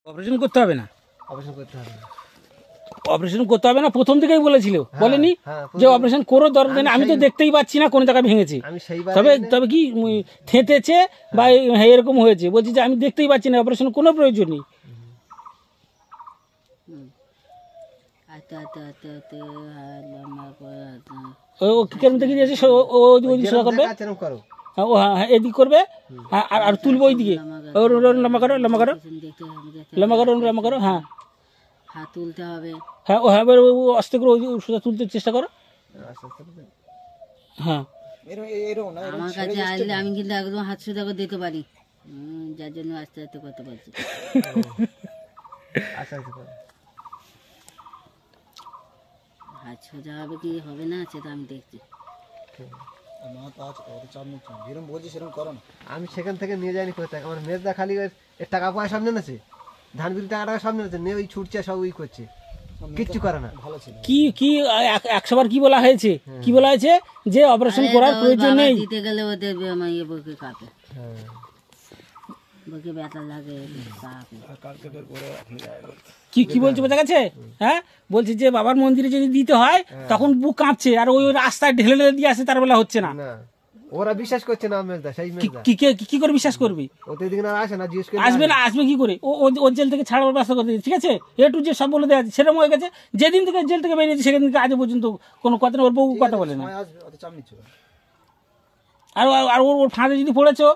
Operation করতে হবে না, অপারেশন করতে হবে না, অপারেশন করতে হবে না প্রথম থেকেই বলেছিল, বলেনি যে অপারেশন করো দরকার নেই? আমি তো দেখতেই পাচ্ছি না কোন জায়গায় ভেঙেছে, তবে তবে কি থেঁতেছে বা এরকম হয়েছে, বলছি যে আমি দেখতেই পাচ্ছি না, অপারেশন কোনো প্রয়োজন নেই। ও কেমন থেকে দিয়েছে ও ওদিকে সোজা করবে, ও হ্যাঁ এদিক করবে আর তুলবো ওই দিকে, লম্বা করো লম্বা করো লম্বা করো লম্বা করো, হ্যাঁ হাত তুলতে হবে, হ্যাঁ ও হ্যাঁ এবার আস্তে করে ওই সোজা তুলতে চেষ্টা করো, হ্যাঁ আমার কাছে আসলে আমি কিন্তু একদম হাত সোজা করে দিতে পারি, যার জন্য আস্তে আস্তে করতে পারছি। হাত সোজা হবে কি হবে না সেটা আমি দেখছি। আমি সেখান থেকে নিয়ে যাইনি কোথায়, আমার মেয়েটা খালি এর টাকা পয়সা সামনে আছে, ধান বিক্রি টাকা সামনে আছে, নিয়ে ওই ছুটছে সব ওই করছে, কিচ্ছু করে না। কি কি 100 বার কি বলা হয়েছে, কি বলা হয়েছে যে অপারেশন করার প্রয়োজন নেই, দিতে গেলে ওদের বুকে কাঁপে, বুকে ব্যথা লাগে, কি কি বলছে বোঝা গেছে? হ্যাঁ বলছে যে বাবার মন্দিরে যদি দিতে হয় তখন বুক কাঁপছে, আর ওই রাস্তায় ঢেলে ঢেলে দিয়ে আসে তার বেলা হচ্ছে না, ওরা বিশ্বাস করছে না, মেজদা সেই মেজদা কি করে বিশ্বাস করবি? ওদের দিকে না আসে না, জিজ্ঞেস করে আসবে না, আসবে কি করে? ও জেল থেকে ছাড়াবার ব্যবস্থা করে দিয়েছে, ঠিক আছে, টু যে সব বলে দেওয়া আছে, সেরকম হয়ে গেছে, যেদিন থেকে জেল থেকে বেরিয়েছে সেদিন থেকে আজ পর্যন্ত কোনো কথা, ওর বউ কথা বলে না, আর আর ওর ফাঁদে যদি পড়েছো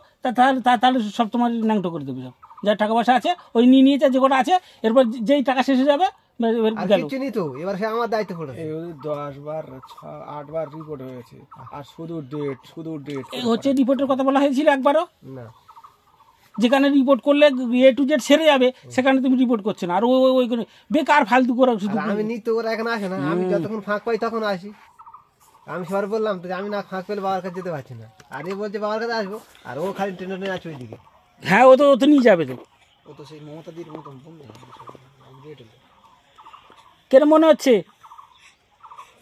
তাহলে সব তোমার ন্যাংটো করে দেবে, সব যার টাকা পয়সা আছে ওই নিয়ে নিয়েছে, যে কটা আছে, এরপর যেই টাকা শেষ হয়ে যাবে গেল। এবার সে আমার দায়িত্ব পড়েছে, 10 বার 8 বার রিপোর্ট হয়েছে, আর শুধু ডেট হচ্ছে রিপোর্টের কথা বলা হয়েছিল একবারও না, যেখানে রিপোর্ট করলে টু জেড সেরে যাবে সেখানে তুমি রিপোর্ট করছো না, আর ওই বেকার ফালতু করে শুধু। আমি নিত্য ওরা এখানে আসে না, আমি যতক্ষণ ফাঁক পাই তখন আসি, আমি সবার বললাম তো আমি না ফাঁক পেলে বাবার কাছে যেতে পারছি না, আর এ বলছে বাবার কাছে আসবো, আর ও খালি ট্রেনে আছে ওইদিকে। হ্যাঁ ও তো নিয়ে যাবে, তো ও তো সেই মমতাদির মতন কেন মনে হচ্ছে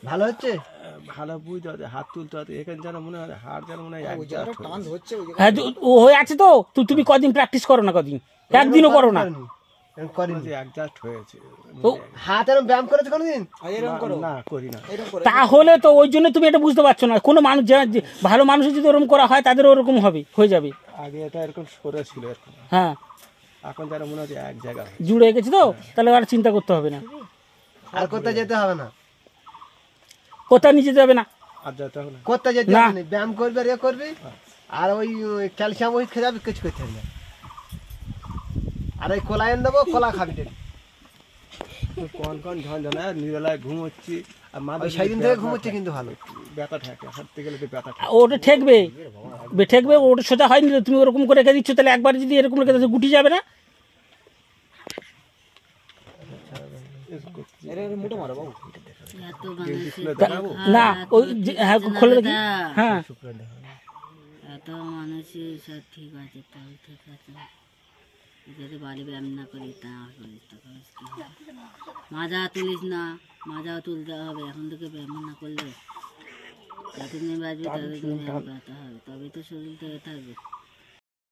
ভালো হচ্ছে, ভালো বুঝতে হবে, হাত তুলতে হবে, এখানে যেন মনে হয় হাড় যেন মনে হয় টান হচ্ছে, হ্যাঁ ও হয়ে আছে, তো তুমি কদিন প্র্যাকটিস করো না, কদিন একদিনও করো না, অ্যাডজাস্ট হয়েছে, হাত এরকম ব্যায়াম করেছে কোনোদিন? না করি না। তাহলে তো ওই জন্য তুমি এটা বুঝতে পারছো না, কোনো মানুষ যে ভালো মানুষের যদি ওরকম করা হয় তাদের ওরকম হবে, হয়ে যাবে। আগে এটা এরকম সরে ছিল এরকম, হ্যাঁ এখন যেন মনে হচ্ছে এক জায়গায় জুড়ে গেছে, তো তাহলে আর চিন্তা করতে হবে না, আর কোথায় যেতে হবে না, কোথাও নিয়ে যেতে হবে না, আর যেতে হবে না, কোথায় যেতে হবে না, ব্যায়াম করবি আর ইয়ে করবি, আর ওই ক্যালসিয়াম ওষুধ খেয়ে যাবে, কিছু করতে হবে না, আর ওই কলা এনে দেবো, কলা খাবি, কোন ঝঞ্ঝনা নিরালায় ঘুমোচ্ছি, আর মা সেই দিন থেকে ঘুমোচ্ছে কিন্তু ভালো, ব্যথা থাকে, হাঁটতে গেলে ব্যথা থাকে, ওটা ঠেকবে ঠেকবে, ওটা সোজা হয়নি, তুমি ওরকম করে রেখে দিচ্ছ, তাহলে একবার যদি এরকম রেখে দিচ্ছ গুটি যাবে না, না ওই হ্যাঁ খোলে দেখি, হ্যাঁ এত মানুষের সব ঠিক আছে, তাও ঠিক আছে, যদি বাড়ি ব্যায়াম না করি তা করিস মাজা তুলিস না, মাজাও তুলতে হবে, এখন থেকে ব্যায়াম না করলে যতদিন বাঁচবে ততদিন ব্যায়াম করতে হবে, তবেই তো শরীর থেকে থাকবে।